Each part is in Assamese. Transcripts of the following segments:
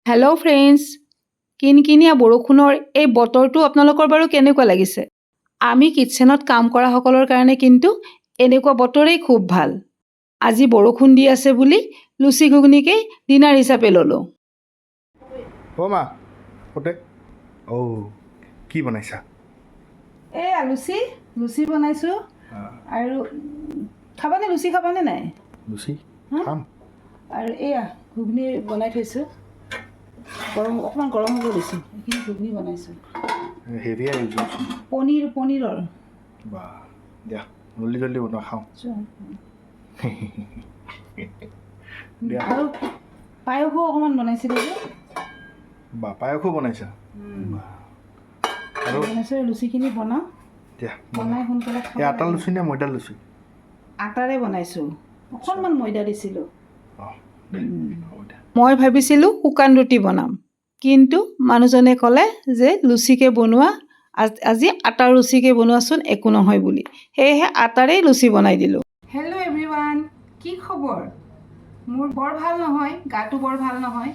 হেল্ল' ফ্ৰেণ্ডছ, কিনকিনীয়া বৰষুণৰ এই বতৰটো আপোনালোকৰ বাৰু কেনেকুৱা লাগিছে? আমি কিটচেনত কাম কৰাসকলৰ কাৰণে কিন্তু এনেকুৱা বতৰেই খুব ভাল। আজি বৰষুণ দি আছে বুলি লুচি ঘুগুনিকেই ডিনাৰ হিচাপে ল'লোঁ। অ' মা ফটে কি বনাইছা? এয়া লুচি বনাইছোঁ আৰু খাবানে লুচি খাবানে নাই? লুচি হা? খাম। আৰু এয়া ঘুগুনি বনাই থৈছোঁ, অকণমান গৰম হ'ব দিছোঁ। এইখিনি ঘুগুনি বনাইছোঁ হেভি আহিছোঁ পনীৰৰ। বা দিয়া জল্দি জল্দি বনোৱা খাওঁ। দিয়া আৰু পায়সো অকণমান বনাইছিলোঁ যে বা পায়সো বনাইছা? বা আৰু বনাইছোঁ। লুচিখিনি বনাওঁ, দিয়া বনাই সোনকালে খাব এই আটা লাগে। লুচি নে ময়দা লুচি? আটাৰে বনাইছোঁ, অকণমান ময়দা দিছিলোঁ। অঁ হ'ব দিয়া। মই ভাবিছিলোঁ শুকান ৰুটি বনাম, কিন্তু মানুহজনে ক'লে যে লুচিকে বনোৱা, আজি আটাৰ লুচিকে বনোৱাচোন, একো নহয় বুলি। সেয়েহে আটাৰেই লুচি বনাই দিলোঁ। হেল্ল' এভৰিৱান, কি খবৰ? মোৰ বৰ ভাল নহয়, গাটো বৰ ভাল নহয়,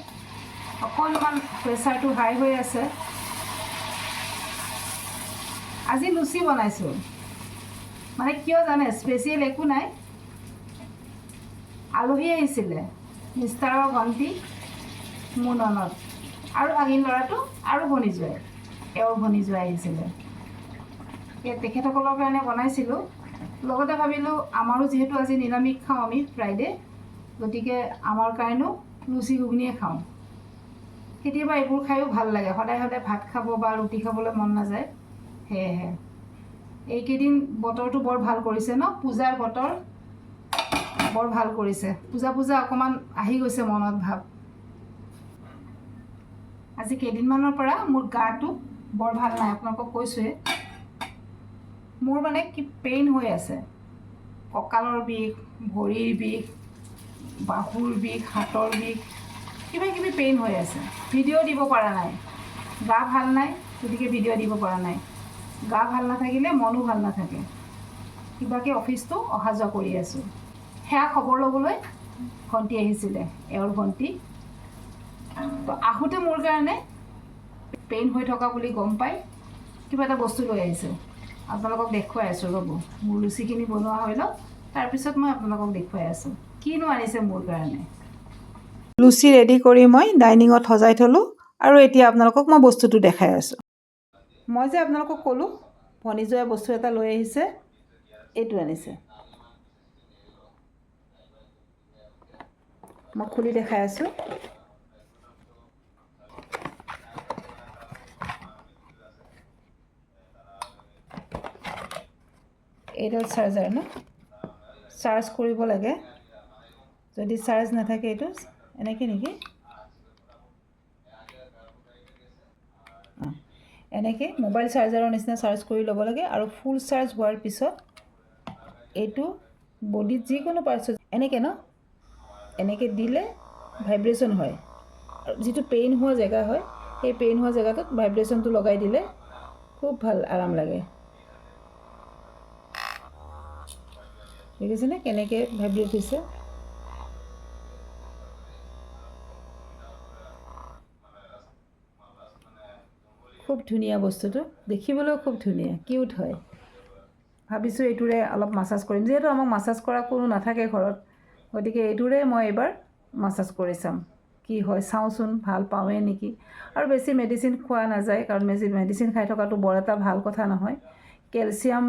অকণমান প্ৰেছাৰটো হাই হৈ আছে। আজি লুচি বনাইছোঁ, মানে কিয় জানে, স্পেচিয়েল একো নাই। আলহী আহিছিলে, মিষ্টাৰৰ ভণ্টি, মোৰ ননদ আৰু ভাগিন ল'ৰাটো আৰু ভনী জোৱাই, এওঁৰ ভনী জোৱাই আহিছিলে। তেখেতসকলৰ কাৰণে বনাইছিলোঁ। লগতে ভাবিলোঁ আমাৰো যিহেতু আজি নিৰামিষ খাওঁ আমি ফ্ৰাইডে, গতিকে আমাৰ কাৰণেও লুচি ঘুগুনিয়ে খাওঁ। কেতিয়াবা এইবোৰ খায়ো ভাল লাগে, সদায় সদায় ভাত খাব বা ৰুটি খাবলৈ মন নাযায়। সেয়েহে এইকেইদিন বতৰটো বৰ ভাল কৰিছে ন, পূজাৰ বতৰ, বৰ ভাল কৰিছে। পূজা অকণমান আহি গৈছে মনত ভাৱ। আজি কেইদিনমানৰ পৰা মোৰ গাটো বৰ ভাল নাই, আপোনালোকক কৈছোঁৱে। মোৰ মানে কি পেইন হৈ আছে, কঁকালৰ বিষ, ভৰিৰ বিষ, বাহুৰ বিষ, হাতৰ বিষ, কিবা কিবি পেইন হৈ আছে। ভিডিঅ' দিব পৰা নাই, গা ভাল নাই, গতিকে ভিডিঅ' দিব পৰা নাই। গা ভাল নাথাকিলে মনো ভাল নাথাকে। কিবাকৈ অফিচটো অহা যোৱা কৰি আছোঁ। সেয়া খবৰ ল'বলৈ ভণ্টি আহিছিলে, এওঁৰ ভণ্টি। তো আহোঁতে মোৰ কাৰণে পেইন হৈ থকা বুলি গম পাই কিবা এটা বস্তু লৈ আহিছে। আপোনালোকক দেখুৱাই আছোঁ, ৰ'ব, মোৰ লুচিখিনি বনোৱা হৈ লওক, তাৰপিছত মই আপোনালোকক দেখুৱাই আছোঁ কিনো আনিছে মোৰ কাৰণে। লুচি ৰেডি কৰি মই ডাইনিঙত সজাই থ'লোঁ আৰু এতিয়া আপোনালোকক মই বস্তুটো দেখাই আছোঁ। মই যে আপোনালোকক ক'লোঁ ভনীজোৱাই বস্তু এটা লৈ আহিছে, এইটো আনিছে। মই খুলি দেখাই আছোঁ। এইডাল চাৰ্জাৰ ন, চাৰ্জ কৰিব লাগে। যদি চাৰ্জ নাথাকে এইটো এনেকৈ নেকি, এনেকৈ মোবাইল চাৰ্জাৰৰ নিচিনা চাৰ্জ কৰি ল'ব লাগে। আৰু ফুল চাৰ্জ হোৱাৰ পিছত এইটো বডিত যিকোনো পাৰ্টছত এনেকৈ ন, এনেকৈ দিলে ভাইব্ৰেশ্যন হয়। আৰু যিটো পেইন হোৱা জেগা হয়, সেই পেইন হোৱা জেগাটোত ভাইব্ৰেশ্যনটো লগাই দিলে খুব ভাল, আৰাম লাগে। দেখিছেনে কেনেকৈ ভাইব্ৰেট হৈছে? খুব ধুনীয়া বস্তুটো, দেখিবলৈও খুব ধুনীয়া, কিউট হয়। ভাবিছোঁ এইটোৰে অলপ মাছাজ কৰিম, যিহেতু আমাক মাছাজ কৰা কোনো নাথাকে ঘৰত, গতিকে এইটোৰে মই এইবাৰ মাছাজ কৰি চাম কি হয়, চাওঁচোন ভাল পাওঁৱে নেকি। আৰু বেছি মেডিচিন খোৱা নাযায়, কাৰণ মেডিচিন খাই থকাটো বৰ এটা ভাল কথা নহয়। কেলছিয়াম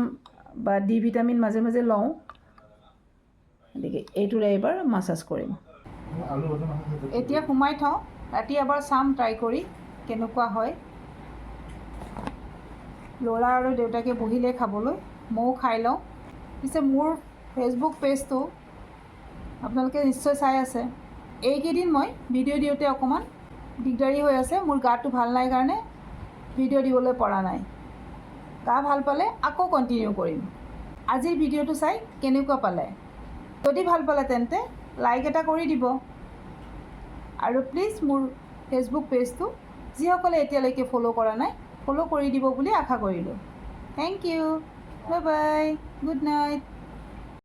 বা ডি ভিটামিন মাজে মাজে লওঁ, গতিকে এইটোৰে এইবাৰ মাছাজ কৰিম। এতিয়া সোমাই থওঁ, ৰাতি এবাৰ চাম ট্ৰাই কৰি কেনেকুৱা হয়। ল'ৰা আৰু দেউতাকে বহিলে খাবলৈ, ময়ো খাই লওঁ। পিছে মোৰ ফেচবুক পেজটো আপোনালোকে নিশ্চয় চাই আছে। এইকেইদিন মই ভিডিঅ' দিওঁতে অকণমান দিগদাৰী হৈ আছে, মোৰ গাটো ভাল নাই কাৰণে ভিডিঅ' দিবলৈ পৰা নাই। গা ভাল পালে আকৌ কণ্টিনিউ কৰিম। আজিৰ ভিডিঅ'টো চাই কেনেকুৱা পালে? যদি ভাল পালে তেন্তে লাইক এটা কৰি দিব। আৰু প্লিজ মোৰ ফেচবুক পেজটো যিসকলে এতিয়ালৈকে ফ'ল' কৰা নাই, ফ'ল' কৰি দিব বুলি আশা কৰিলোঁ। Thank you, bye bye, good night.